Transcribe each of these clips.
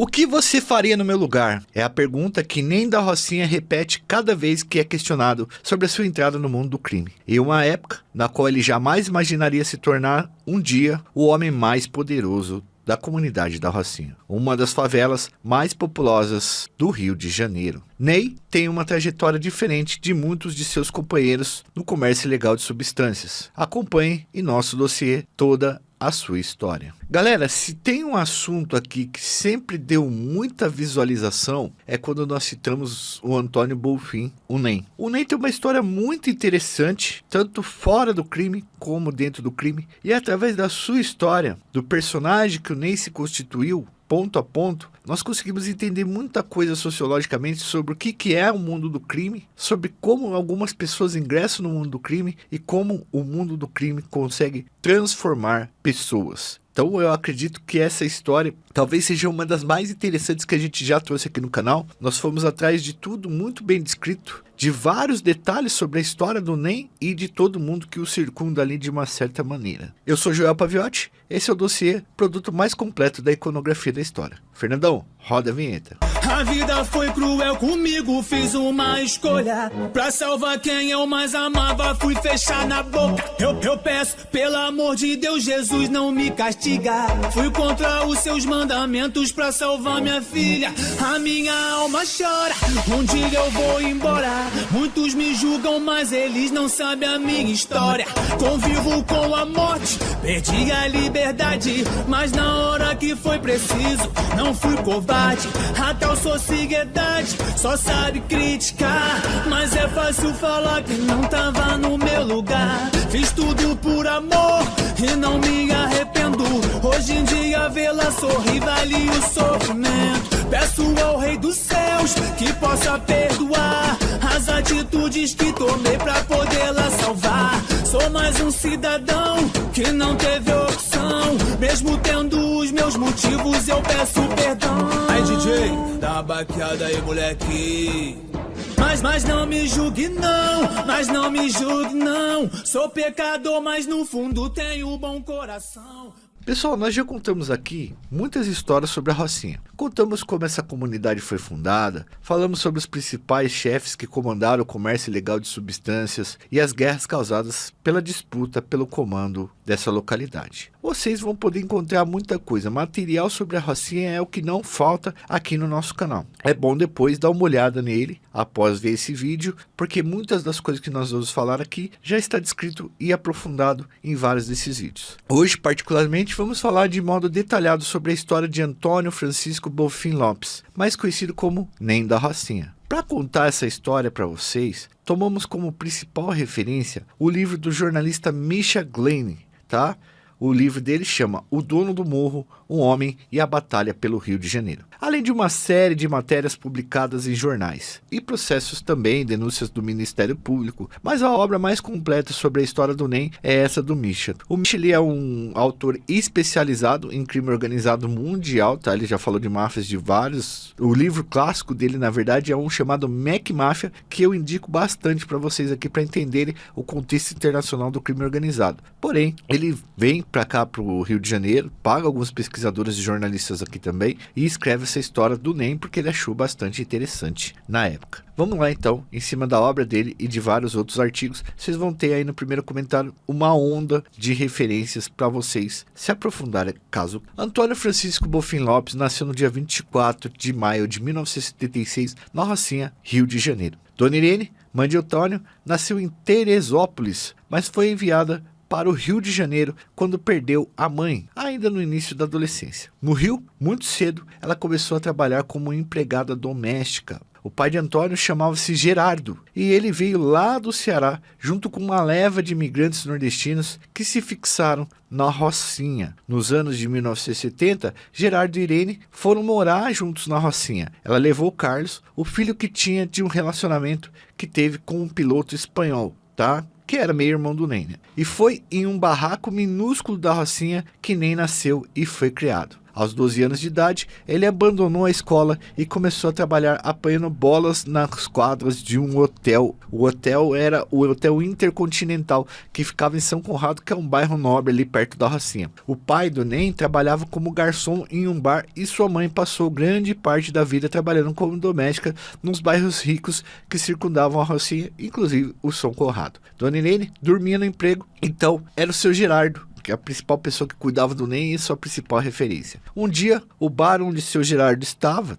O que você faria no meu lugar? É a pergunta que Nem da Rocinha repete cada vez que é questionado sobre a sua entrada no mundo do crime. Em uma época na qual ele jamais imaginaria se tornar um dia o homem mais poderoso da comunidade da Rocinha, uma das favelas mais populosas do Rio de Janeiro. Ney tem uma trajetória diferente de muitos de seus companheiros no comércio ilegal de substâncias. Acompanhe em nosso dossiê toda a sua história. Galera, se tem um assunto aqui que sempre deu muita visualização, é quando nós citamos o Antônio Bonfim, o Ney. O Ney tem uma história muito interessante, tanto fora do crime como dentro do crime, e através da sua história, do personagem que o Ney se constituiu, ponto a ponto, nós conseguimos entender muita coisa sociologicamente sobre o que é o mundo do crime, sobre como algumas pessoas ingressam no mundo do crime e como o mundo do crime consegue transformar pessoas. Então eu acredito que essa história talvez seja uma das mais interessantes que a gente já trouxe aqui no canal. Nós fomos atrás de tudo muito bem descrito, de vários detalhes sobre a história do Ney e de todo mundo que o circunda ali de uma certa maneira. Eu sou Joel Paviotti, esse é o dossiê, produto mais completo da iconografia da história. Fernandão, roda a vinheta. A vida foi cruel comigo, fiz uma escolha pra salvar quem eu mais amava, fui fechar na boca. Eu peço, pelo amor de Deus, Jesus, não me castiga. Fui contra os seus mandamentos pra salvar minha filha. A minha alma chora, um dia eu vou embora. Muitos me julgam, mas eles não sabem a minha história. Convivo com a morte, perdi a liberdade, mas na hora que foi preciso, não fui covarde. Até o sociedade só sabe criticar, mas é fácil falar que não tava no meu lugar. Fiz tudo por amor e não me arrependo. Hoje em dia vê-la sorrir vale o sofrimento. Peço ao Rei dos Céus que possa perdoar as atitudes que tomei pra podê-la salvar. Sou mais um cidadão que não teve opção, mesmo tendo os meus motivos eu peço perdão. Aí DJ, dá uma baqueada aí moleque. Mas não me julgue não, mas não me julgue não. Sou pecador, mas no fundo tenho bom coração. Pessoal, nós já contamos aqui muitas histórias sobre a Rocinha. Contamos como essa comunidade foi fundada, falamos sobre os principais chefes que comandaram o comércio ilegal de substâncias e as guerras causadas pela disputa pelo comando dessa localidade. Vocês vão poder encontrar muita coisa, material sobre a Rocinha é o que não falta aqui no nosso canal. É bom depois dar uma olhada nele após ver esse vídeo, porque muitas das coisas que nós vamos falar aqui já está descrito e aprofundado em vários desses vídeos. Hoje, particularmente, vamos falar de modo detalhado sobre a história de Antônio Francisco Bonfim Lopes, mais conhecido como Nem da Rocinha. Para contar essa história para vocês, tomamos como principal referência o livro do jornalista Misha Glenn, tá? O livro dele chama O Dono do Morro, um Homem e a Batalha pelo Rio de Janeiro. Além de uma série de matérias publicadas em jornais e processos também, denúncias do Ministério Público, mas a obra mais completa sobre a história do Ney é essa do Misha. O Misha ele é um autor especializado em crime organizado mundial, tá? Ele já falou de máfias de vários. O livro clássico dele, na verdade, é um chamado Mac Máfia, que eu indico bastante para vocês aqui para entenderem o contexto internacional do crime organizado. Porém, ele vem para cá, para o Rio de Janeiro, paga alguns pesquisadores e jornalistas aqui também e escreve essa história do Ney porque ele achou bastante interessante na época. Vamos lá então, em cima da obra dele e de vários outros artigos, vocês vão ter aí no primeiro comentário uma onda de referências para vocês se aprofundarem caso. Antônio Francisco Bonfim Lopes nasceu no dia 24 de maio de 1976, na Rocinha, Rio de Janeiro. Dona Irene, mãe de Antônio, nasceu em Teresópolis, mas foi enviada para o Rio de Janeiro quando perdeu a mãe, ainda no início da adolescência. No Rio, muito cedo, ela começou a trabalhar como empregada doméstica. O pai de Antônio chamava-se Gerardo e ele veio lá do Ceará junto com uma leva de imigrantes nordestinos que se fixaram na Rocinha. Nos anos de 1970, Gerardo e Irene foram morar juntos na Rocinha. Ela levou Carlos, o filho que tinha de um relacionamento que teve com um piloto espanhol, tá? Que era meio irmão do Ney, né? E foi em um barraco minúsculo da Rocinha que Ney nasceu e foi criado. Aos 12 anos de idade, ele abandonou a escola e começou a trabalhar apanhando bolas nas quadras de um hotel. O hotel era o Hotel Intercontinental, que ficava em São Conrado, que é um bairro nobre ali perto da Rocinha. O pai do Ney trabalhava como garçom em um bar e sua mãe passou grande parte da vida trabalhando como doméstica nos bairros ricos que circundavam a Rocinha, inclusive o São Conrado. Dona Irene dormia no emprego, então era o seu Gerardo, que é a principal pessoa que cuidava do Ney e sua principal referência. Um dia, o bar onde seu Gerardo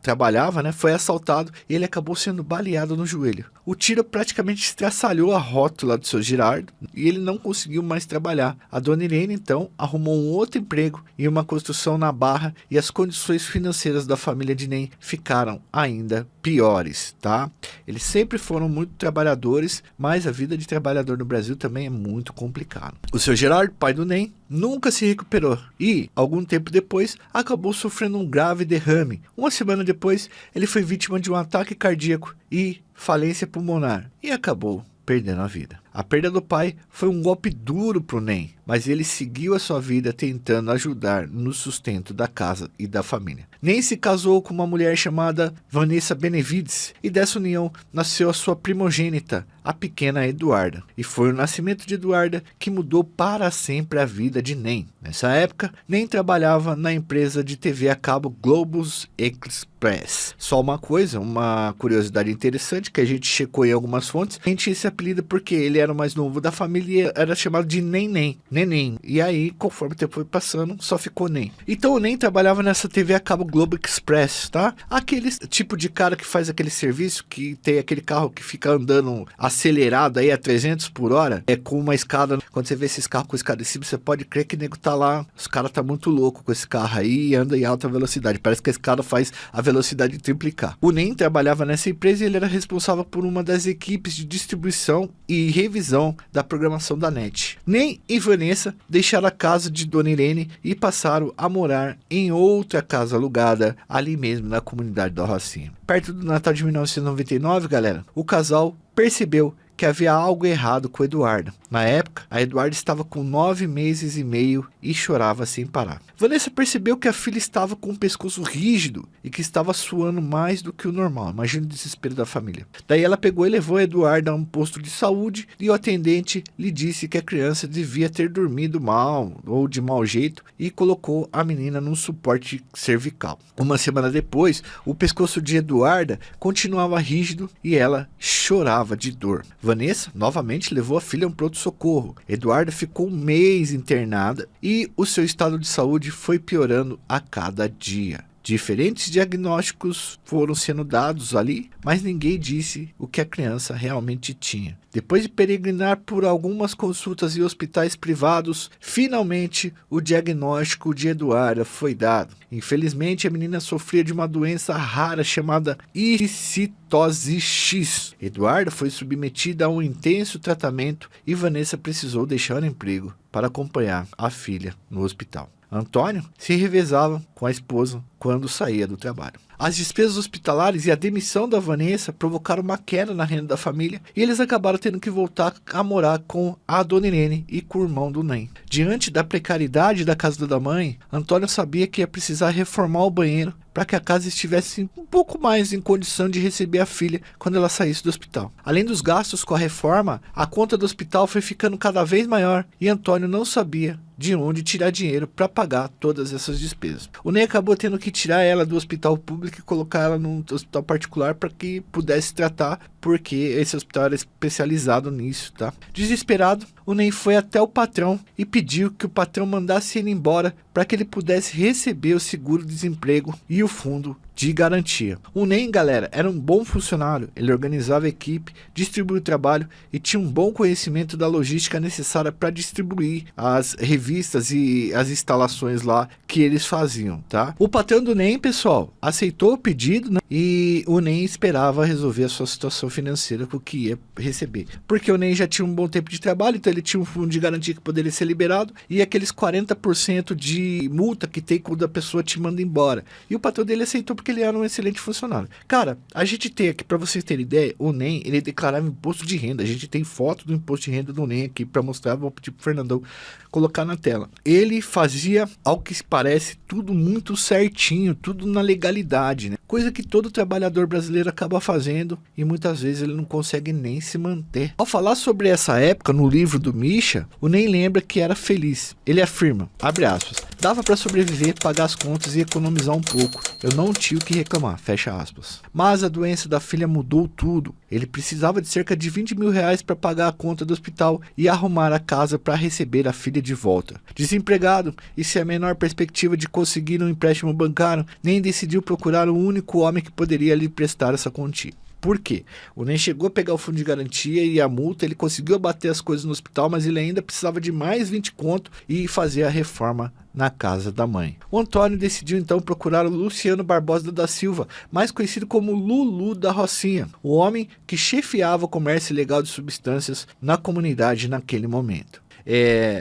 trabalhava, foi assaltado e ele acabou sendo baleado no joelho. O tiro praticamente estraçalhou a rótula do seu Gerardo e ele não conseguiu mais trabalhar. A dona Irene, então, arrumou um outro emprego em uma construção na Barra e as condições financeiras da família de Ney ficaram ainda piores, tá? Eles sempre foram muito trabalhadores, mas a vida de trabalhador no Brasil também é muito complicada. O seu Gerardo, pai do Ney, nunca se recuperou e, algum tempo depois, acabou sofrendo um grave derrame. Uma semana depois, ele foi vítima de um ataque cardíaco e falência pulmonar e acabou perdendo a vida. A perda do pai foi um golpe duro para o Ney, mas ele seguiu a sua vida tentando ajudar no sustento da casa e da família. Ney se casou com uma mulher chamada Vanessa Benevides e dessa união nasceu a sua primogênita, a pequena Eduarda. E foi o nascimento de Eduarda que mudou para sempre a vida de Ney. Nessa época, Ney trabalhava na empresa de TV a cabo Globus Express. Só uma curiosidade interessante que a gente checou em algumas fontes, a gente tinha esse apelido porque ele era o mais novo da família e era chamado de Neném. E aí, conforme o tempo foi passando, só ficou Ney. Então o Ney trabalhava nessa TV a cabo Globo Express, tá? Aquele tipo de cara que faz aquele serviço, que tem aquele carro que fica andando acelerado aí a 300 por hora, com uma escada. Quando você vê esses carros com escada em cima, você pode crer que o nego tá lá, os caras tá muito louco com esse carro aí e anda em alta velocidade. Parece que a escada faz a velocidade triplicar. O Ney trabalhava nessa empresa e ele era responsável por uma das equipes de distribuição e revisão da programação da NET. Ney e Vanessa deixaram a casa de Dona Irene e passaram a morar em outra casa alugada ali mesmo na comunidade da Rocinha. Perto do Natal de 1999, galera, o casal percebeu que havia algo errado com Eduarda. Na época, a Eduarda estava com 9 meses e meio e chorava sem parar. Vanessa percebeu que a filha estava com o pescoço rígido e que estava suando mais do que o normal. Imagina o desespero da família. Daí ela pegou e levou a Eduarda a um posto de saúde e o atendente lhe disse que a criança devia ter dormido mal ou de mau jeito e colocou a menina num suporte cervical. Uma semana depois, o pescoço de Eduarda continuava rígido e ela chorava de dor. Vanessa novamente levou a filha a um pronto-socorro. Eduarda ficou um mês internada e o seu estado de saúde foi piorando a cada dia. Diferentes diagnósticos foram sendo dados ali, mas ninguém disse o que a criança realmente tinha. Depois de peregrinar por algumas consultas em hospitais privados, finalmente o diagnóstico de Eduarda foi dado. Infelizmente, a menina sofria de uma doença rara chamada histose X. Eduarda foi submetida a um intenso tratamento e Vanessa precisou deixar o emprego para acompanhar a filha no hospital. Antônio se revezava com a esposa quando saía do trabalho. As despesas hospitalares e a demissão da Vanessa provocaram uma queda na renda da família e eles acabaram tendo que voltar a morar com a Dona Irene e com o irmão do Ney. Diante da precariedade da casa da mãe, Antônio sabia que ia precisar reformar o banheiro para que a casa estivesse um pouco mais em condição de receber a filha quando ela saísse do hospital. Além dos gastos com a reforma, a conta do hospital foi ficando cada vez maior e Antônio não sabia de onde tirar dinheiro para pagar todas essas despesas. O Ney acabou tendo que tirar ela do hospital público e colocar ela num hospital particular para que pudesse tratar, porque esse hospital era especializado nisso, tá? Desesperado, o Ney foi até o patrão e pediu que o patrão mandasse ele embora para que ele pudesse receber o seguro-desemprego e o fundo de garantia. O Ney, galera, era um bom funcionário, ele organizava a equipe, distribuía o trabalho e tinha um bom conhecimento da logística necessária para distribuir as revistas e as instalações lá que eles faziam, tá? O patrão do Ney, pessoal, aceitou o pedido, né? E o Ney esperava resolver a sua situação financeira com o que ia receber. Porque o Ney já tinha um bom tempo de trabalho, então ele tinha um fundo de garantia que poderia ser liberado, e aqueles 40% de multa que tem quando a pessoa te manda embora. E o patrão dele aceitou porque ele era um excelente funcionário. Cara, a gente tem aqui, para vocês terem ideia, o Ney, ele declarava imposto de renda. A gente tem foto do imposto de renda do Ney aqui para mostrar, vou pedir pro Fernandão colocar na tela. Ele fazia, ao que se parece, tudo muito certinho, tudo na legalidade, né? Coisa que todo trabalhador brasileiro acaba fazendo e muitas vezes ele não consegue nem se manter. Ao falar sobre essa época no livro do Misha, o Ney lembra que era feliz. Ele afirma, abre aspas, dava para sobreviver, pagar as contas e economizar um pouco. Eu não tinha o que reclamar, fecha aspas. Mas a doença da filha mudou tudo. Ele precisava de cerca de 20 mil reais para pagar a conta do hospital e arrumar a casa para receber a filha de volta. Desempregado e sem a menor perspectiva de conseguir um empréstimo bancário, nem decidiu procurar o único homem que poderia lhe prestar essa quantia. Por quê? O Ney chegou a pegar o fundo de garantia e a multa, ele conseguiu abater as coisas no hospital, mas ele ainda precisava de mais 20 conto e fazer a reforma na casa da mãe. O Antônio decidiu então procurar o Luciano Barbosa da Silva, mais conhecido como Lulu da Rocinha, o homem que chefiava o comércio ilegal de substâncias na comunidade naquele momento.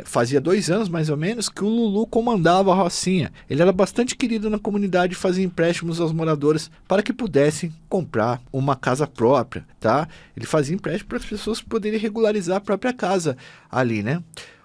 Fazia 2 anos mais ou menos que o Lulu comandava a Rocinha. Ele era bastante querido na comunidade e fazia empréstimos aos moradores para que pudessem comprar uma casa própria, tá? Ele fazia empréstimo para as pessoas poderem regularizar a própria casa ali, né?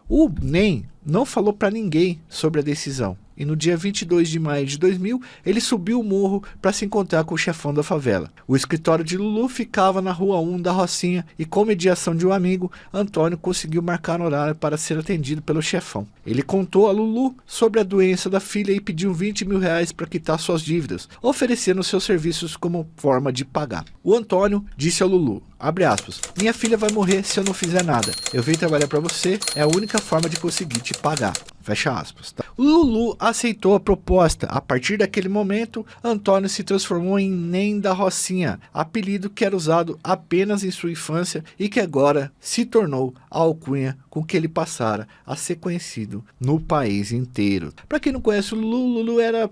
O Ney não falou para ninguém sobre a decisão. E no dia 22 de maio de 2000, ele subiu o morro para se encontrar com o chefão da favela. O escritório de Lulu ficava na Rua 1 da Rocinha e, com mediação de um amigo, Antônio conseguiu marcar horário para ser atendido pelo chefão. Ele contou a Lulu sobre a doença da filha e pediu 20 mil reais para quitar suas dívidas, oferecendo seus serviços como forma de pagar. O Antônio disse a Lulu, abre aspas, minha filha vai morrer se eu não fizer nada. Eu venho trabalhar para você, é a única forma de conseguir te pagar. Fecha aspas. Tá? Lulu aceitou a proposta. A partir daquele momento, Antônio se transformou em Ney da Rocinha, apelido que era usado apenas em sua infância e que agora se tornou a alcunha com que ele passara a ser conhecido no país inteiro. Para quem não conhece o Lulu, Lulu era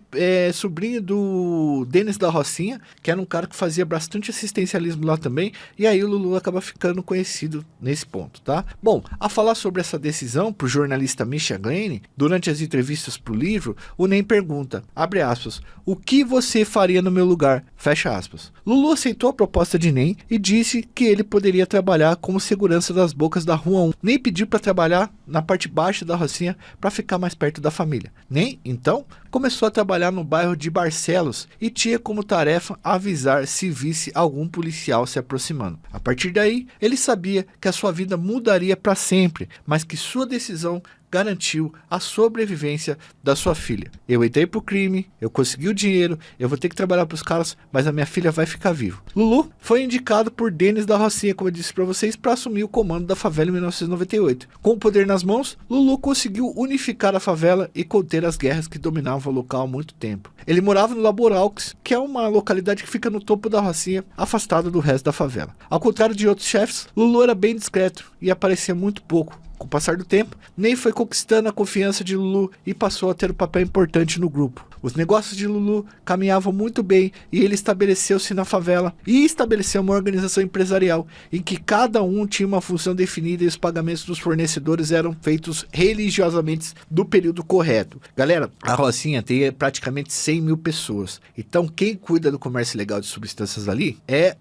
sobrinho do Denis da Rocinha, que era um cara que fazia bastante assistencialismo lá também, e aí o Lulu acaba ficando conhecido nesse ponto, tá? Bom, a falar sobre essa decisão para o jornalista Misha Glenn, durante as entrevistas para o livro, o Ney pergunta, abre aspas, o que você faria no meu lugar? Fecha aspas. Lulu aceitou a proposta de Ney e disse que ele poderia trabalhar como segurança das bocas da Rua 1. Ney pediu para trabalhar na parte baixa da Rocinha para ficar mais perto da família. Ney, então, começou a trabalhar no bairro de Barcelos e tinha como tarefa avisar se visse algum policial se aproximando. A partir daí, ele sabia que a sua vida mudaria para sempre, mas que sua decisão garantiu a sobrevivência da sua filha. Eu entrei pro crime, eu consegui o dinheiro, eu vou ter que trabalhar pros caras, mas a minha filha vai ficar viva. Lulu foi indicado por Denis da Rocinha, como eu disse para vocês, para assumir o comando da favela em 1998. Com o poder nas mãos, Lulu conseguiu unificar a favela e conter as guerras que dominavam o local há muito tempo. Ele morava no Laboralques, que é uma localidade que fica no topo da Rocinha, afastada do resto da favela. Ao contrário de outros chefes, Lulu era bem discreto e aparecia muito pouco. Com o passar do tempo, Ney foi conquistando a confiança de Lulu e passou a ter um papel importante no grupo. Os negócios de Lulu caminhavam muito bem e ele estabeleceu-se na favela e estabeleceu uma organização empresarial em que cada um tinha uma função definida e os pagamentos dos fornecedores eram feitos religiosamente do período correto. Galera, a Rocinha tem praticamente 100 mil pessoas. Então quem cuida do comércio ilegal de substâncias ali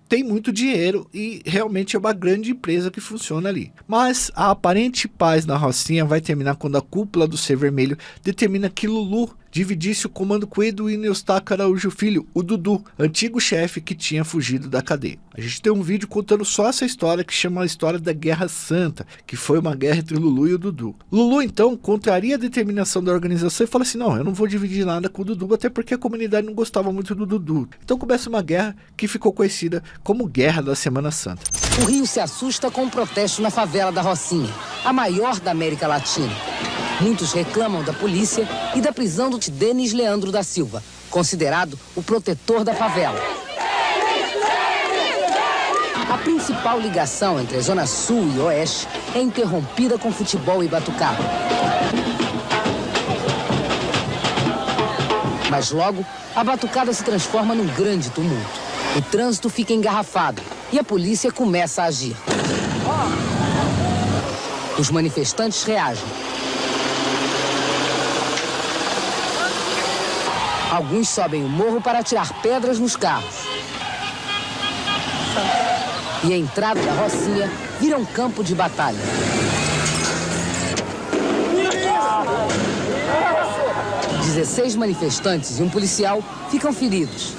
tem muito dinheiro e realmente é uma grande empresa que funciona ali. Mas a aparente paz na Rocinha vai terminar quando a cúpula do Ser Vermelho determina que Lulu dividisse o comando com Edwin Eustáquio Araújo Filho, o Dudu, antigo chefe que tinha fugido da cadeia. A gente tem um vídeo contando só essa história que chama a história da Guerra Santa, que foi uma guerra entre Lulu e o Dudu. Lulu então contraria a determinação da organização e fala assim, não, eu não vou dividir nada com o Dudu, até porque a comunidade não gostava muito do Dudu. Então começa uma guerra que ficou conhecida como Guerra da Semana Santa. O Rio se assusta com um protesto na favela da Rocinha, a maior da América Latina. Muitos reclamam da polícia e da prisão do Denis Leandro da Silva, considerado o protetor da favela. A principal ligação entre a Zona Sul e Oeste é interrompida com futebol e batucada. Mas logo, a batucada se transforma num grande tumulto. O trânsito fica engarrafado e a polícia começa a agir. Os manifestantes reagem. Alguns sobem o morro para atirar pedras nos carros. E a entrada da Rocinha vira um campo de batalha. Dezesseis manifestantes e um policial ficam feridos.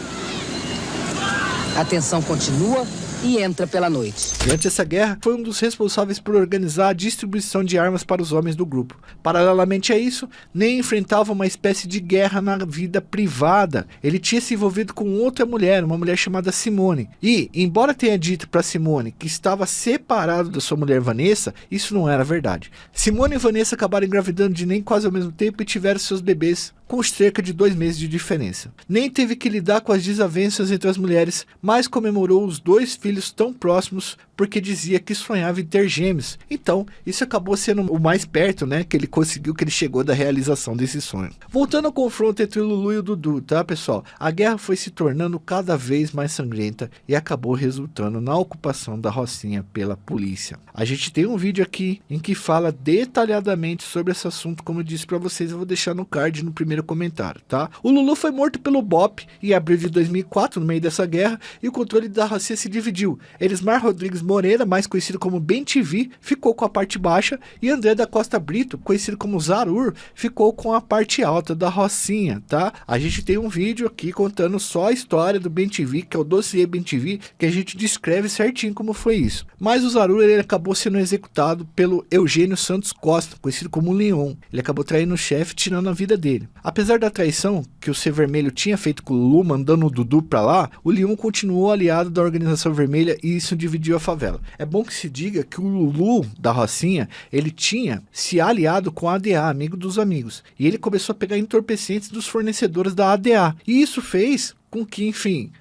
A tensão continua e entra pela noite. Durante essa guerra, foi um dos responsáveis por organizar a distribuição de armas para os homens do grupo. Paralelamente a isso, Ney enfrentava uma espécie de guerra na vida privada. Ele tinha se envolvido com outra mulher, uma mulher chamada Simone. E, embora tenha dito para Simone que estava separado da sua mulher Vanessa, isso não era verdade. Simone e Vanessa acabaram engravidando de Ney quase ao mesmo tempo e tiveram seus bebês com cerca de 2 meses de diferença. Nem teve que lidar com as desavenças entre as mulheres, mas comemorou os 2 filhos tão próximos porque dizia que sonhava em ter gêmeos. Então, isso acabou sendo o mais perto, né, que ele conseguiu, que ele chegou da realização desse sonho. Voltando ao confronto entre o Lulu e o Dudu, tá, pessoal? A guerra foi se tornando cada vez mais sangrenta e acabou resultando na ocupação da Rocinha pela polícia. A gente tem um vídeo aqui em que fala detalhadamente sobre esse assunto, como eu disse para vocês, eu vou deixar no card no primeiro comentário, tá? O Lulu foi morto pelo BOPE em abril de 2004, no meio dessa guerra, e o controle da Rocinha se dividiu. Elismar Rodrigues Moreira, mais conhecido como BenTV, ficou com a parte baixa, e André da Costa Brito, conhecido como Zarur, ficou com a parte alta da Rocinha, tá? A gente tem um vídeo aqui contando só a história do BenTV, que é o dossiê BenTV, que a gente descreve certinho como foi isso. Mas o Zarur, ele acabou sendo executado pelo Eugênio Santos Costa, conhecido como Leon. Ele acabou traindo o chefe, tirando a vida dele. Apesar da traição que o Ser Vermelho tinha feito com o Lulu, mandando o Dudu pra lá, o Leon continuou aliado da Organização Vermelha e isso dividiu a favela. É bom que se diga que o Lulu da Rocinha, ele tinha se aliado com a ADA, amigo dos amigos, e ele começou a pegar entorpecentes dos fornecedores da ADA, e isso fez com que, enfim,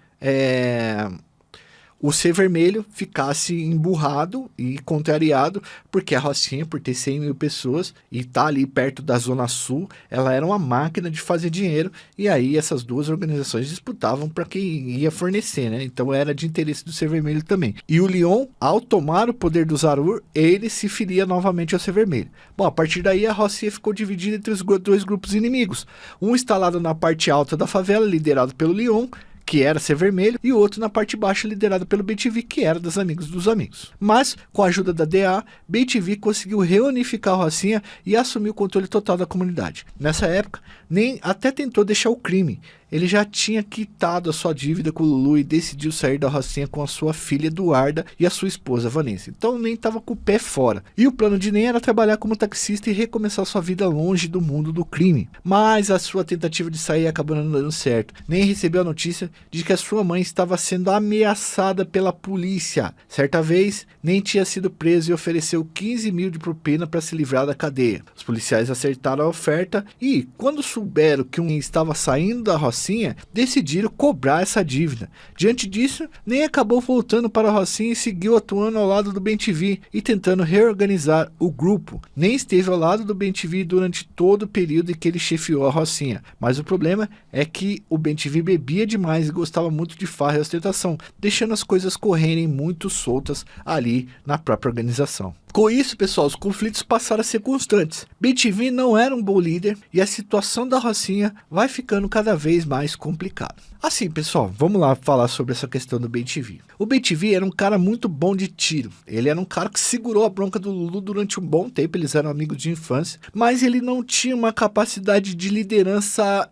o Ser Vermelho ficasse emburrado e contrariado, porque a Rocinha, por ter 100 mil pessoas e tá ali perto da Zona Sul, ela era uma máquina de fazer dinheiro, e aí essas duas organizações disputavam para quem ia fornecer, né? Então era de interesse do Ser Vermelho também. E o Leon, ao tomar o poder do Zarur, ele se filia novamente ao Ser Vermelho. Bom, a partir daí a Rocinha ficou dividida entre os 2 grupos inimigos, um instalado na parte alta da favela, liderado pelo Leon, que era Ser Vermelho, e o outro na parte baixa, liderado pelo BenTV, que era dos amigos dos amigos. Mas, com a ajuda da DA, BenTV conseguiu reunificar a Rocinha e assumir o controle total da comunidade. Nessa época, nem até tentou deixar o crime. Ele já tinha quitado a sua dívida com o Lulu e decidiu sair da Rocinha com a sua filha Eduarda e a sua esposa Vanessa. Então nem estava com o pé fora. E o plano de Ney era trabalhar como taxista e recomeçar sua vida longe do mundo do crime. Mas a sua tentativa de sair acabou não dando certo. Ney recebeu a notícia de que a sua mãe estava sendo ameaçada pela polícia. Certa vez, Ney tinha sido preso e ofereceu 15 mil de propina para se livrar da cadeia. Os policiais acertaram a oferta e, quando souberam que um estava saindo da Rocinha, decidiram cobrar essa dívida. Diante disso, Ney acabou voltando para a Rocinha e seguiu atuando ao lado do BenTV e tentando reorganizar o grupo. Ney esteve ao lado do BenTV durante todo o período em que ele chefiou a Rocinha, mas o problema é que o BenTV bebia demais e gostava muito de farra e ostentação, deixando as coisas correrem muito soltas ali na própria organização. Com isso, pessoal, os conflitos passaram a ser constantes. BenTV não era um bom líder e a situação da Rocinha vai ficando cada vez mais complicada. Assim, pessoal, vamos lá falar sobre essa questão do BenTV. O BenTV era um cara muito bom de tiro. Ele era um cara que segurou a bronca do Lulu durante um bom tempo, eles eram amigos de infância, mas ele não tinha uma capacidade de liderança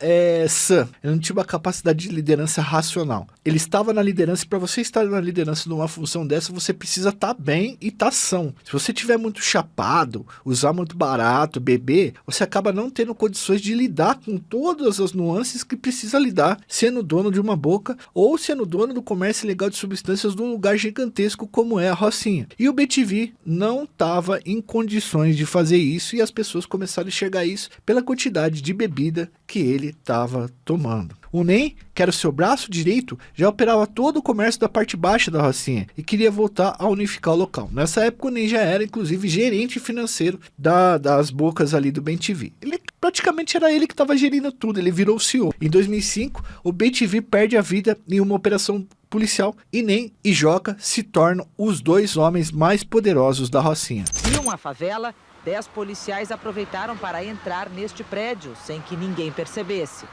sã. Ele não tinha uma capacidade de liderança racional. Ele estava na liderança e para você estar na liderança de uma função dessa, você precisa estar bem e estar são. Se você tiver muito chapado, usar muito barato, beber, você acaba não tendo condições de lidar com todas as nuances que precisa lidar, sendo dono de uma boca ou sendo dono do comércio ilegal de substâncias de um lugar gigantesco como é a Rocinha. E o BenTV não estava em condições de fazer isso e as pessoas começaram a enxergar isso pela quantidade de bebida que ele estava tomando. O Ney, que era o seu braço direito, já operava todo o comércio da parte baixa da Rocinha e queria voltar a unificar o local. Nessa época o Ney já era inclusive gerente financeiro das bocas ali do BenTV. Ele praticamente era ele que estava gerindo tudo, ele virou o CEO. Em 2005, o BenTV perde a vida em uma operação policial e Nem e Joca se tornam os dois homens mais poderosos da Rocinha. Em uma favela, 10 policiais aproveitaram para entrar neste prédio sem que ninguém percebesse.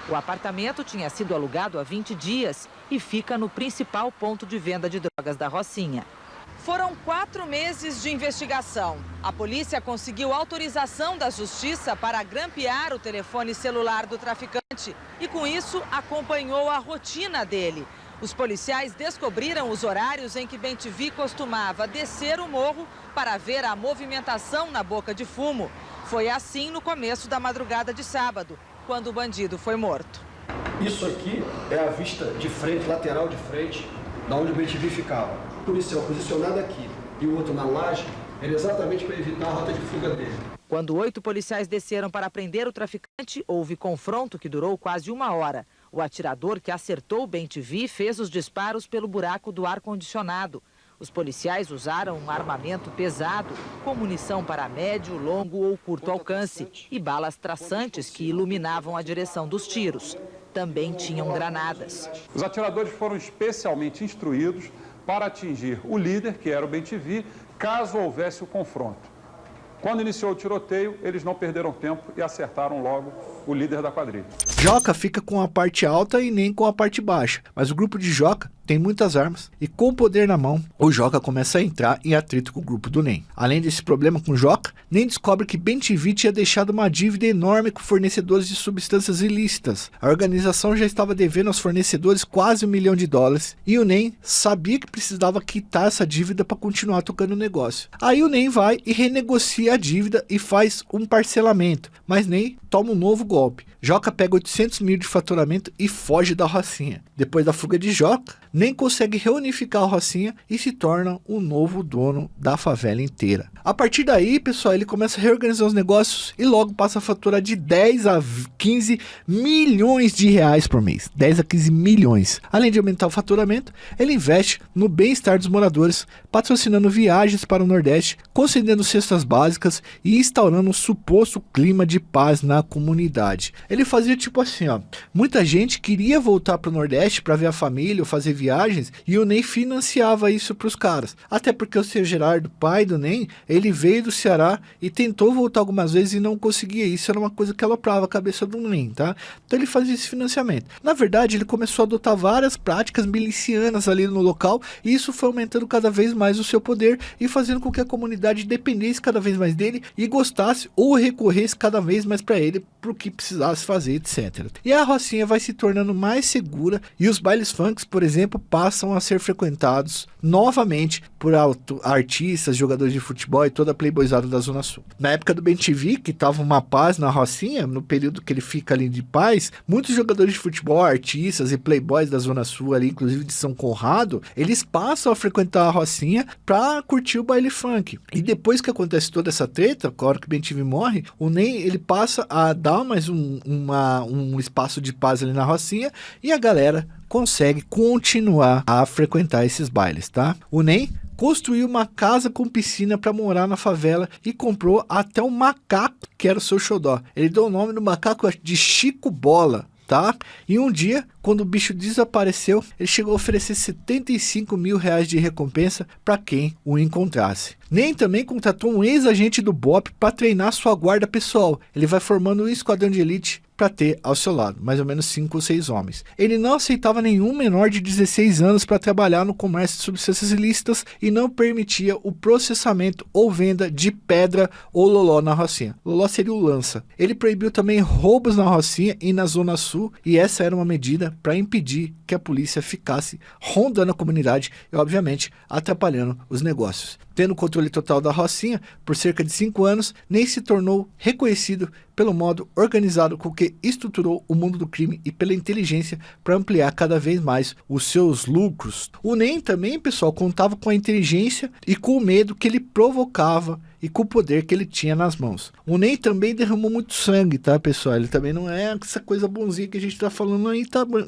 O apartamento tinha sido alugado há 20 dias e fica no principal ponto de venda de drogas da Rocinha. Foram 4 meses de investigação. A polícia conseguiu autorização da justiça para grampear o telefone celular do traficante e, com isso, acompanhou a rotina dele. Os policiais descobriram os horários em que Bem-TV costumava descer o morro para ver a movimentação na boca de fumo. Foi assim no começo da madrugada de sábado, quando o bandido foi morto. Isso aqui é a vista de frente, lateral de frente, da onde o Bem-TV ficava. O policial posicionado aqui e o outro na laje era exatamente para evitar a rota de fuga dele. Quando 8 policiais desceram para prender o traficante, houve confronto que durou quase 1 hora. O atirador que acertou o Bem-TV fez os disparos pelo buraco do ar-condicionado. Os policiais usaram um armamento pesado, com munição para médio, longo ou curto alcance e balas traçantes que iluminavam a direção dos tiros. Também tinham granadas. Os atiradores foram especialmente instruídos para atingir o líder, que era o Bem-TV, caso houvesse o confronto. Quando iniciou o tiroteio, eles não perderam tempo e acertaram logo o líder da quadrilha. Joca fica com a parte alta e Nem com a parte baixa, mas o grupo de Joca tem muitas armas e com o poder na mão, o Joca começa a entrar em atrito com o grupo do Nem. Além desse problema com o Joca, Nem descobre que Bem-TV tinha deixado uma dívida enorme com fornecedores de substâncias ilícitas. A organização já estava devendo aos fornecedores quase $1 milhão e o Nem sabia que precisava quitar essa dívida para continuar tocando o negócio. Aí o Nem vai e renegocia a dívida e faz um parcelamento, mas Nem toma um novo golpe. Joca pega 800 mil de faturamento e foge da Rocinha. Depois da fuga de Joca, Nem consegue reunificar a Rocinha e se torna o novo dono da favela inteira. A partir daí, pessoal, ele começa a reorganizar os negócios e logo passa a faturar de 10 a 15 milhões de reais por mês. 10 a 15 milhões. Além de aumentar o faturamento, ele investe no bem-estar dos moradores, patrocinando viagens para o Nordeste, concedendo cestas básicas e instaurando um suposto clima de paz na comunidade. Ele fazia tipo assim, ó, muita gente queria voltar para o Nordeste para ver a família ou fazer viagens e o Nem financiava isso para os caras. Até porque o seu Gerardo, pai do Nem, ele veio do Ceará e tentou voltar algumas vezes e não conseguia. Isso era uma coisa que aloprava a cabeça do Nem, tá? Então ele fazia esse financiamento. Na verdade, ele começou a adotar várias práticas milicianas ali no local e isso foi aumentando cada vez mais o seu poder e fazendo com que a comunidade dependesse cada vez mais dele e gostasse ou recorresse cada vez mais para ele para o que precisasse fazer, etc. E a Rocinha vai se tornando mais segura e os bailes funks, por exemplo, passam a ser frequentados novamente por artistas, jogadores de futebol e toda a playboyzada da Zona Sul. Na época do Bem-TV, que tava uma paz na Rocinha, no período que ele fica ali de paz, muitos jogadores de futebol, artistas e playboys da Zona Sul ali, inclusive de São Conrado, eles passam a frequentar a Rocinha pra curtir o baile funk. E depois que acontece toda essa treta, a hora que o Bem-TV morre, o Nem, ele passa a dar mais um espaço de paz ali na Rocinha e a galera consegue continuar a frequentar esses bailes, tá? O Nem construiu uma casa com piscina para morar na favela e comprou até um macaco que era o seu xodó. Ele deu o nome do macaco de Chico Bola, tá? E um dia, quando o bicho desapareceu, ele chegou a oferecer 75 mil reais de recompensa para quem o encontrasse. Nem também contratou um ex-agente do BOPE para treinar sua guarda pessoal. Ele vai formando um esquadrão de elite para ter ao seu lado, mais ou menos 5 ou 6 homens. Ele não aceitava nenhum menor de 16 anos para trabalhar no comércio de substâncias ilícitas e não permitia o processamento ou venda de pedra ou loló na Rocinha. Loló seria o lança. Ele proibiu também roubos na Rocinha e na Zona Sul e essa era uma medida para impedir que a polícia ficasse rondando a comunidade e, obviamente, atrapalhando os negócios. Tendo o controle total da Rocinha por cerca de 5 anos, Nem se tornou reconhecido pelo modo organizado com que estruturou o mundo do crime e pela inteligência para ampliar cada vez mais os seus lucros. O Nem também, pessoal, contava com a inteligência e com o medo que ele provocava e com o poder que ele tinha nas mãos. O Ney também derramou muito sangue, tá, pessoal? Ele também não é essa coisa bonzinha que a gente tá falando aí,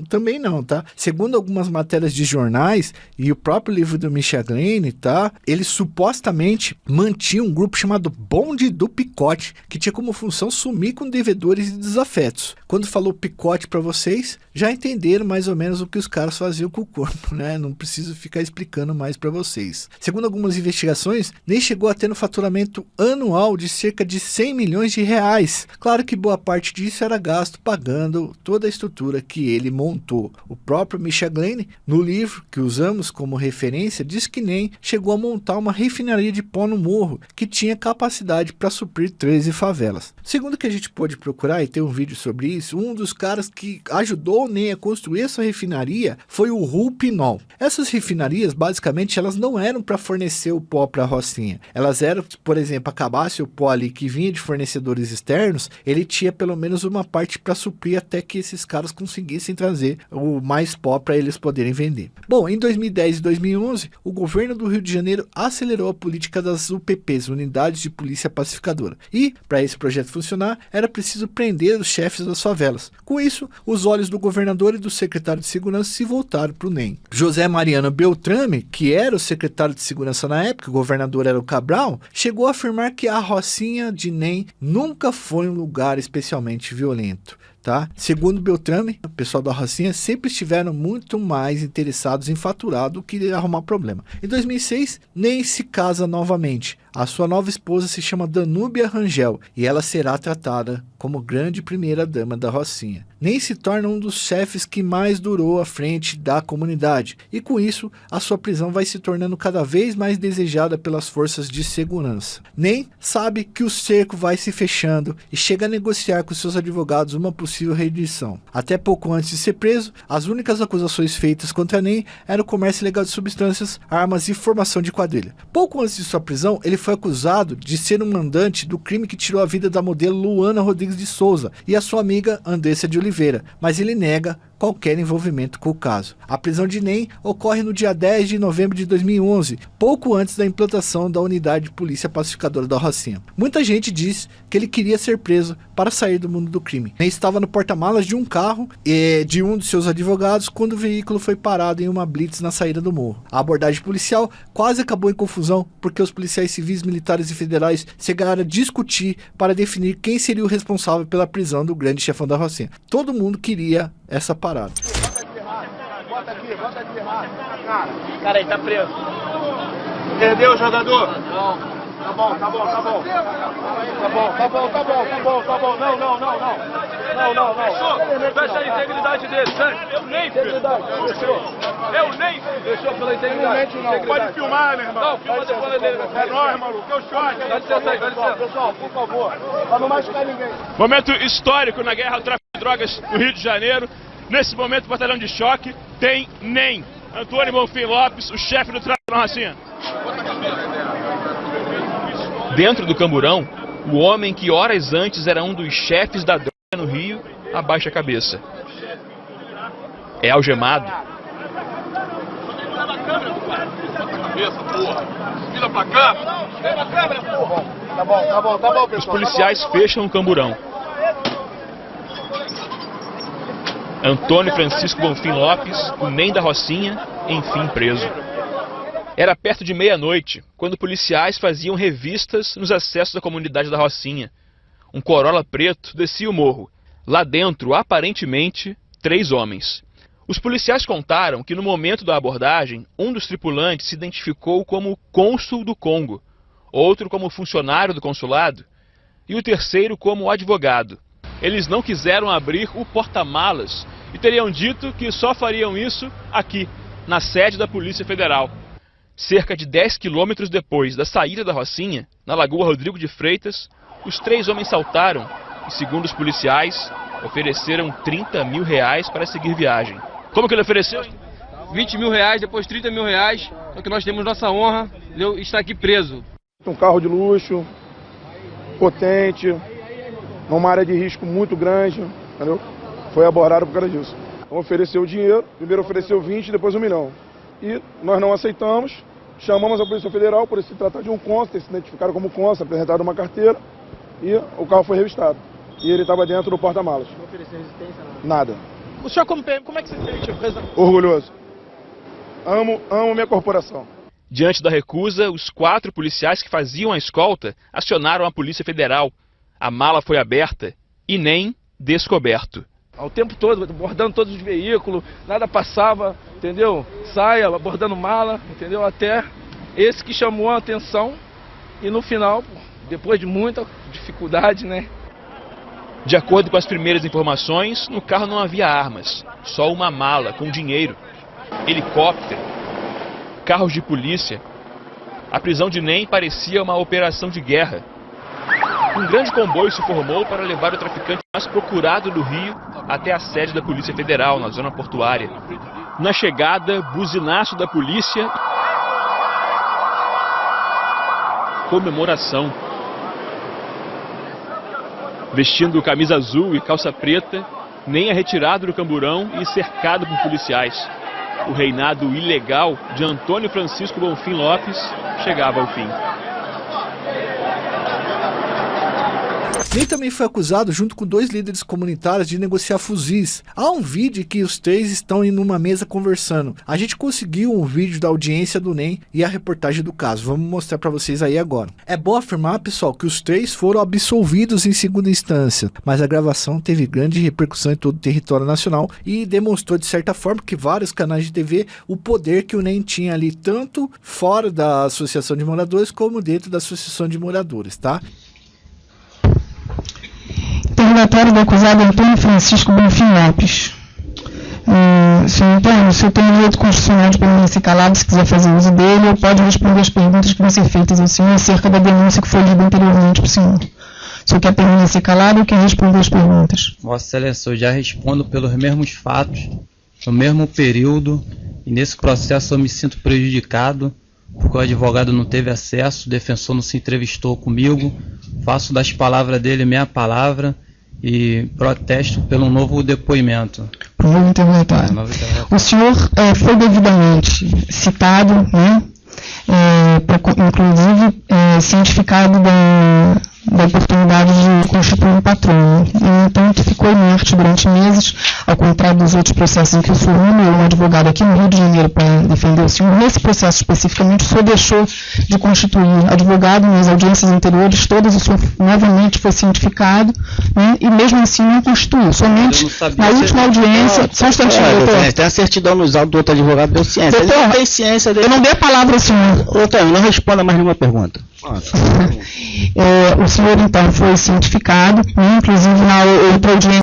também não, tá? Segundo algumas matérias de jornais e o próprio livro do Michel Glenn, tá? Ele supostamente mantinha um grupo chamado Bonde do Picote, que tinha como função sumir com devedores e desafetos. Quando falou picote para vocês, já entenderam mais ou menos o que os caras faziam com o corpo, né? Não preciso ficar explicando mais para vocês. Segundo algumas investigações, Ney chegou a ter um faturamento anual de cerca de 100 milhões de reais. Claro que boa parte disso era gasto pagando toda a estrutura que ele montou. O próprio Michel Glenn, no livro que usamos como referência, diz que Ney chegou a montar uma refinaria de pó no morro, que tinha capacidade para suprir 13 favelas. Segundo o que a gente pôde procurar, e tem um vídeo sobre isso, um dos caras que ajudou o Ney a construir essa refinaria foi o Ru Pinol. Essas refinarias, basicamente, elas não eram para fornecer o pó para a Rocinha. Elas eram, por exemplo, acabasse o pó ali que vinha de fornecedores externos, ele tinha pelo menos uma parte para suprir até que esses caras conseguissem trazer o mais pó para eles poderem vender. Bom, em 2010 e 2011, o governo do Rio de Janeiro acelerou a política das UPPs, Unidades de Polícia Pacificadora. E, para esse projeto funcionar, era preciso prender os chefes das favelas. Com isso, os olhos do governador e do secretário de Segurança se voltaram para o NEM. José Mariano Beltrame, que era o secretário de Segurança na época, o governador era o Cabral, chegou a afirmar que a Rocinha de NEM nunca foi um lugar especialmente violento. Tá? Segundo Beltrame, o pessoal da Rocinha sempre estiveram muito mais interessados em faturar do que arrumar problema. Em 2006, Ney se casa novamente. A sua nova esposa se chama Danúbia Rangel e ela será tratada como grande primeira dama da Rocinha. Ney se torna um dos chefes que mais durou à frente da comunidade e com isso a sua prisão vai se tornando cada vez mais desejada pelas forças de segurança. Ney sabe que o cerco vai se fechando e chega a negociar com seus advogados uma possível reedição. Até pouco antes de ser preso, as únicas acusações feitas contra Ney eram o comércio ilegal de substâncias, armas e formação de quadrilha. Pouco antes de sua prisão, ele foi acusado de ser um mandante do crime que tirou a vida da modelo Luana Rodrigues de Souza e a sua amiga Andressa de Oliveira, mas ele nega qualquer envolvimento com o caso. A prisão de Ney ocorre no dia 10 de novembro de 2011, pouco antes da implantação da Unidade de Polícia Pacificadora da Rocinha. Muita gente diz que ele queria ser preso para sair do mundo do crime. Ney estava no porta-malas de um carro de um de seus advogados quando o veículo foi parado em uma blitz na saída do morro. A abordagem policial quase acabou em confusão porque os policiais civis, militares e federais chegaram a discutir para definir quem seria o responsável pela prisão do grande chefão da Rocinha. Todo mundo queria essa parada. Bota aqui, cara. Cara, ele tá preso. Perdeu o jogador? Não. Tá bom. Não. Fecha a integridade dele, né? Eu nem, filho. Eu nem. Fechou pela integridade. Não pode filmar, meu irmão. Não, filma depois dele. É nóis, maluco. Eu choque. Dá licença aí, dá licença. Pessoal, por favor. Pra não machucar ninguém. Momento histórico na guerra ao tráfico de drogas no Rio de Janeiro. Nesse momento, o batalhão de choque tem NEM, Antônio Bonfim Lopes, o chefe do tráfico na Rocinha. Dentro do camburão, o homem que horas antes era um dos chefes da droga no Rio, abaixa a cabeça. É algemado. Leva a câmera, cara. Bota a cabeça, porra. Vira pra cá. Leva a câmera, porra. Tá bom, pessoal. Os policiais fecham o camburão. Antônio Francisco Bonfim Lopes, o NEM da Rocinha, enfim preso. Era perto de meia-noite, quando policiais faziam revistas nos acessos da comunidade da Rocinha. Um Corolla preto descia o morro. Lá dentro, aparentemente, 3 homens. Os policiais contaram que no momento da abordagem, um dos tripulantes se identificou como cônsul do Congo, outro como funcionário do consulado e o terceiro como advogado. Eles não quiseram abrir o porta-malas e teriam dito que só fariam isso aqui, na sede da Polícia Federal. Cerca de 10 quilômetros depois da saída da Rocinha, na Lagoa Rodrigo de Freitas, os 3 homens saltaram e, segundo os policiais, ofereceram 30 mil reais para seguir viagem. Como que ele ofereceu? 20 mil reais, depois 30 mil reais, só que nós temos nossa honra de eu estar aqui preso. Um carro de luxo, potente, numa área de risco muito grande, entendeu? Foi abordado por causa disso. Então ofereceu o dinheiro, primeiro ofereceu 20, depois 1 milhão. E nós não aceitamos, Chamamos a Polícia Federal por se tratar de um consta, se identificaram como consta, apresentaram uma carteira e o carro foi revistado. E ele estava dentro do porta-malas. Não ofereceu resistência, não? Nada. O senhor, como PM, como é que você se sente? Orgulhoso. Amo minha corporação. Diante da recusa, os 4 policiais que faziam a escolta acionaram a Polícia Federal. A mala foi aberta e nem descoberto. Ao tempo todo, abordando todos os veículos, nada passava, entendeu? Saia, abordando mala, entendeu? Até esse que chamou a atenção e no final, depois de muita dificuldade, né? De acordo com as primeiras informações, no carro não havia armas, só uma mala com dinheiro, helicóptero, carros de polícia. A prisão de Ney parecia uma operação de guerra. Um grande comboio se formou para levar o traficante mais procurado do Rio até a sede da Polícia Federal, na zona portuária. Na chegada, buzinaço da polícia. Comemoração. Vestindo camisa azul e calça preta, Ney é retirado do camburão e cercado por policiais. O reinado ilegal de Antônio Francisco Bonfim Lopes chegava ao fim. Ney também foi acusado, junto com 2 líderes comunitários, de negociar fuzis. Há um vídeo em que os 3 estão em uma mesa conversando. A gente conseguiu um vídeo da audiência do Ney e a reportagem do caso. Vamos mostrar para vocês aí agora. É bom afirmar, pessoal, que os 3 foram absolvidos em segunda instância, mas a gravação teve grande repercussão em todo o território nacional e demonstrou, de certa forma, que vários canais de TV, o poder que o Ney tinha ali, tanto fora da Associação de Moradores, como dentro da Associação de Moradores, tá? Interrogatório do acusado Antônio Francisco Bonfim Lopes. Senhor Antônio, o senhor tem direito constitucional de permanecer calado se quiser fazer uso dele, ou pode responder as perguntas que vão ser feitas ao senhor acerca da denúncia que foi lida anteriormente para o senhor. O senhor quer permanecer calado ou quer responder as perguntas? Vossa Excelência, eu já respondo pelos mesmos fatos, no mesmo período, e nesse processo eu me sinto prejudicado, porque o advogado não teve acesso, o defensor não se entrevistou comigo, faço das palavras dele minha palavra e protesto pelo novo depoimento. Por novo interrogatório. O senhor foi devidamente citado, né, inclusive cientificado da oportunidade de constituir um patrono. E, então, ficou inerte durante meses, ao contrário dos outros processos em que o senhor nomeou um advogado aqui no Rio de Janeiro para defender o senhor. Nesse processo especificamente, o senhor deixou de constituir advogado nas audiências anteriores, todas o senhor novamente foi cientificado, né, e mesmo assim não constituiu. Somente na última audiência... Só um instantinho, doutor. Tem a certidão nos autos do outro advogado, deu ciência. Doutor, ele não tem ciência dele. Eu não dei a palavra ao senhor. Doutor, não responda mais nenhuma pergunta. O senhor, então, foi cientificado, né, inclusive na outra audiência.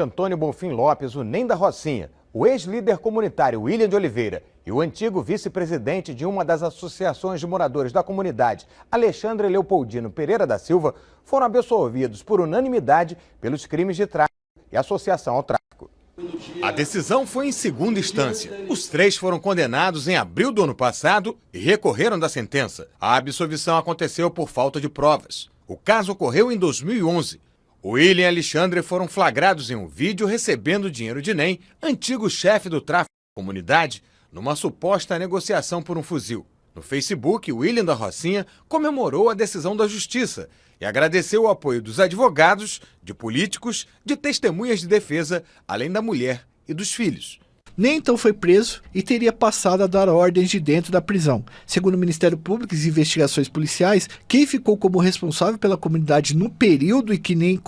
Antônio Bonfim Lopes, o Ney da Rocinha, o ex-líder comunitário William de Oliveira e o antigo vice-presidente de uma das associações de moradores da comunidade, Alexandre Leopoldino Pereira da Silva, foram absolvidos por unanimidade pelos crimes de tráfico e associação ao tráfico. A decisão foi em segunda instância. Os 3 foram condenados em abril do ano passado e recorreram da sentença. A absolvição aconteceu por falta de provas. O caso ocorreu em 2011. William e Alexandre foram flagrados em um vídeo recebendo dinheiro de Ney, antigo chefe do tráfico da comunidade, numa suposta negociação por um fuzil. No Facebook, William da Rocinha comemorou a decisão da justiça e agradeceu o apoio dos advogados, de políticos, de testemunhas de defesa, além da mulher e dos filhos. Nem então foi preso e teria passado a dar ordens de dentro da prisão. Segundo o Ministério Público e investigações policiais, quem ficou como responsável pela comunidade no período e que nem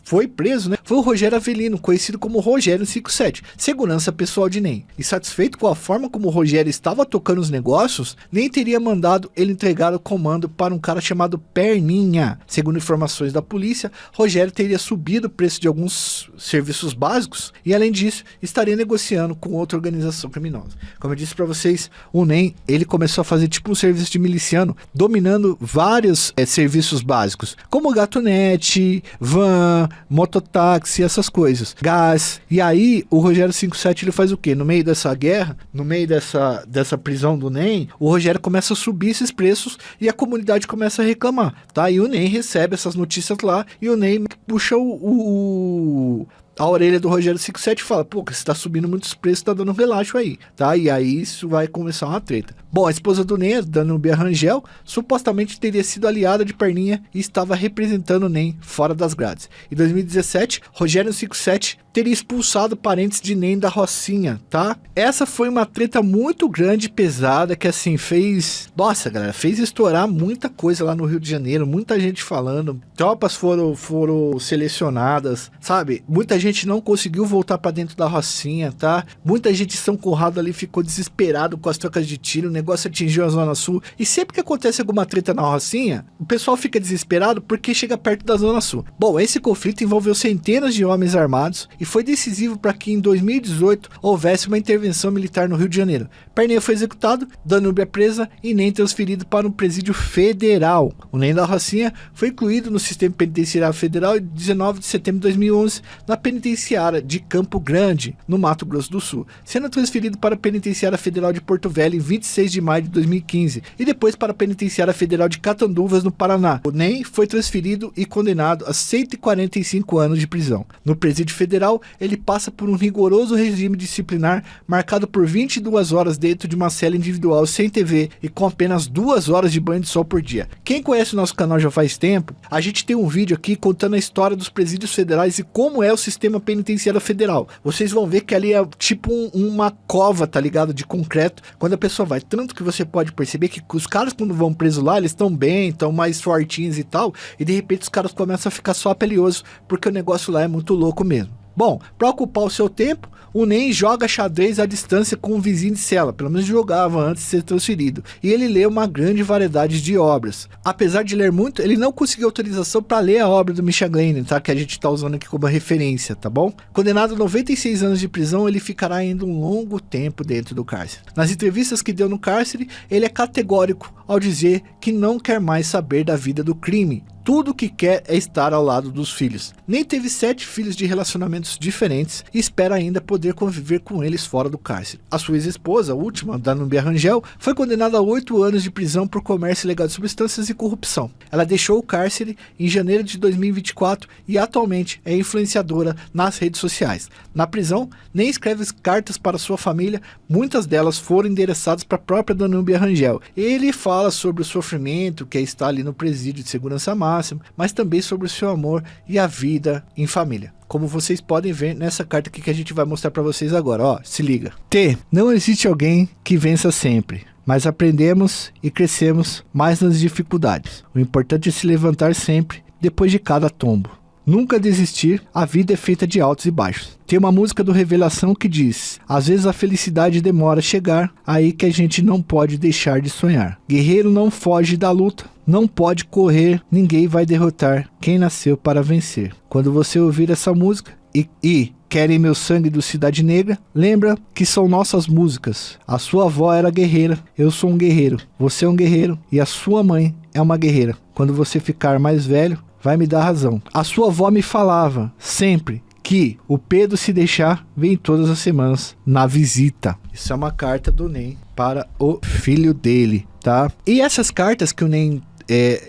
foi preso, foi o Rogério Avelino, conhecido como Rogério 57, segurança pessoal de Ney. E satisfeito com a forma como o Rogério estava tocando os negócios, Ney teria mandado ele entregar o comando para um cara chamado Perninha. Segundo informações da polícia, Rogério teria subido o preço de alguns serviços básicos e, além disso, estaria negociando com outra organização criminosa. Como eu disse para vocês, o NEM, ele começou a fazer tipo um serviço de miliciano, dominando vários serviços básicos, como gatonete, van, mototáxi, essas coisas, gás. E aí, o Rogério 57, ele faz o quê? No meio dessa guerra, no meio dessa prisão do NEM, o Rogério começa a subir esses preços e a comunidade começa a reclamar, tá? E o NEM recebe essas notícias lá e o NEM puxa a orelha do Rogério 57 e fala, pô, você tá subindo muitos preços, tá dando um relaxo aí, tá? E aí isso vai começar uma treta. Bom, a esposa do NEM, Danúbia Rangel, supostamente teria sido aliada de Perninha e estava representando o NEM fora das grades. Em 2017, Rogério 57 teria expulsado parentes de NEM da Rocinha, tá? Essa foi uma treta muito grande e pesada que, assim, fez estourar muita coisa lá no Rio de Janeiro, muita gente falando, tropas foram selecionadas, sabe? Muita gente não conseguiu voltar pra dentro da Rocinha, tá? Muita gente de São Conrado ali ficou desesperado com as trocas de tiro, o negócio atingiu a Zona Sul, e sempre que acontece alguma treta na Rocinha, o pessoal fica desesperado porque chega perto da Zona Sul. Bom, esse conflito envolveu centenas de homens armados e foi decisivo para que em 2018 houvesse uma intervenção militar no Rio de Janeiro. Perninha foi executado, Danúbia presa e NEM transferido para um presídio federal. O NEM da Rocinha foi incluído no sistema penitenciário federal em 19 de setembro de 2011 na penitenciária de Campo Grande, no Mato Grosso do Sul, sendo transferido para a penitenciária federal de Porto Velho em 26 de maio de 2015 e depois para a penitenciária federal de Catanduvas, no Paraná. O NEM foi transferido e condenado a 145 anos de prisão. No presídio federal, ele passa por um rigoroso regime disciplinar marcado por 22 horas dentro de uma cela individual sem TV e com apenas 2 horas de banho de sol por dia. Quem conhece o nosso canal já faz tempo, a gente tem um vídeo aqui contando a história dos presídios federais e como é o sistema penitenciário federal. Vocês vão ver que ali é tipo uma cova, tá ligado? De concreto, quando a pessoa vai. Tanto que você pode perceber que os caras, quando vão presos lá, eles estão bem, estão mais fortinhos e tal, e de repente os caras começam a ficar só peleosos, porque o negócio lá é muito louco mesmo. Bom, para ocupar o seu tempo, o NEM joga xadrez à distância com um vizinho de cela, pelo menos jogava antes de ser transferido, e ele lê uma grande variedade de obras. Apesar de ler muito, ele não conseguiu autorização para ler a obra do Michel Gleiner, tá? Que a gente está usando aqui como referência, tá bom? Condenado a 96 anos de prisão, ele ficará ainda um longo tempo dentro do cárcere. Nas entrevistas que deu no cárcere, ele é categórico ao dizer que não quer mais saber da vida do crime. Tudo que quer é estar ao lado dos filhos. Nem teve 7 filhos de relacionamentos diferentes e espera ainda poder conviver com eles fora do cárcere. A sua ex-esposa, a última, Danúbia Rangel, foi condenada a 8 anos de prisão por comércio ilegal de substâncias e corrupção. Ela deixou o cárcere em janeiro de 2024 e atualmente é influenciadora nas redes sociais. Na prisão, nem escreve cartas para sua família, muitas delas foram endereçadas para a própria Danúbia Rangel. Ele fala sobre o sofrimento que é estar ali no presídio de segurança máxima, mas também sobre o seu amor e a vida em família. Como vocês podem ver nessa carta aqui que a gente vai mostrar para vocês agora, ó, se liga. Não existe alguém que vença sempre, mas aprendemos e crescemos mais nas dificuldades. O importante é se levantar sempre depois de cada tombo. Nunca desistir, a vida é feita de altos e baixos. Tem uma música do Revelação que diz: às vezes a felicidade demora a chegar, aí que a gente não pode deixar de sonhar. Guerreiro não foge da luta, não pode correr, ninguém vai derrotar quem nasceu para vencer. Quando você ouvir essa música e Querem Meu Sangue do Cidade Negra, lembra que são nossas músicas. A sua avó era guerreira, eu sou um guerreiro, você é um guerreiro e a sua mãe é uma guerreira. Quando você ficar mais velho, vai me dar razão. A sua avó me falava sempre que o Pedro, se deixar, vem todas as semanas na visita. Isso é uma carta do NEM para o filho dele, tá? E essas cartas que o NEM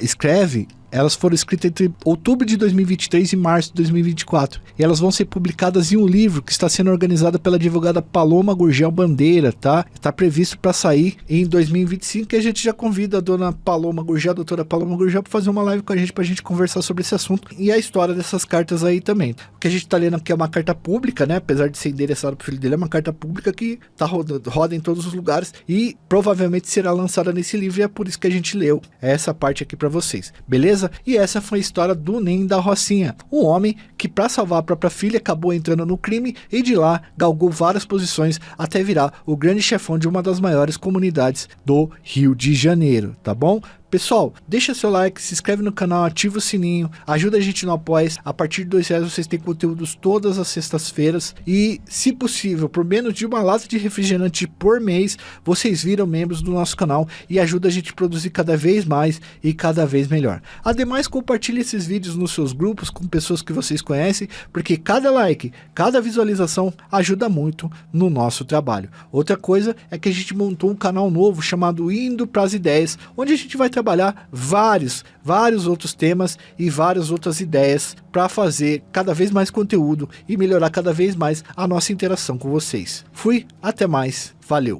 escreve, Elas foram escritas entre outubro de 2023 e março de 2024. E elas vão ser publicadas em um livro que está sendo organizado pela advogada Paloma Gurgel Bandeira, tá? Está previsto para sair em 2025 e a gente já convida a dona Paloma Gurgel, a doutora Paloma Gurgel, para fazer uma live com a gente, pra gente conversar sobre esse assunto e a história dessas cartas aí também. O que a gente tá lendo aqui é uma carta pública, né? Apesar de ser endereçada pro filho dele, é uma carta pública que tá roda em todos os lugares e provavelmente será lançada nesse livro, e é por isso que a gente leu essa parte aqui para vocês, beleza? E essa foi a história do Ney da Rocinha, um homem que, para salvar a própria filha, acabou entrando no crime e de lá galgou várias posições até virar o grande chefão de uma das maiores comunidades do Rio de Janeiro, tá bom? Pessoal, deixa seu like, se inscreve no canal, ativa o sininho, ajuda a gente no Apoia-se. A partir de R$2 vocês têm conteúdos todas as sextas-feiras e, se possível, por menos de uma lata de refrigerante por mês, vocês viram membros do nosso canal e ajuda a gente a produzir cada vez mais e cada vez melhor. Ademais, compartilhe esses vídeos nos seus grupos com pessoas que vocês conhecem, porque cada like, cada visualização ajuda muito no nosso trabalho. Outra coisa é que a gente montou um canal novo chamado Indo Pras Ideias, onde a gente vai trabalhar vários outros temas e várias outras ideias para fazer cada vez mais conteúdo e melhorar cada vez mais a nossa interação com vocês. Fui, até mais, valeu!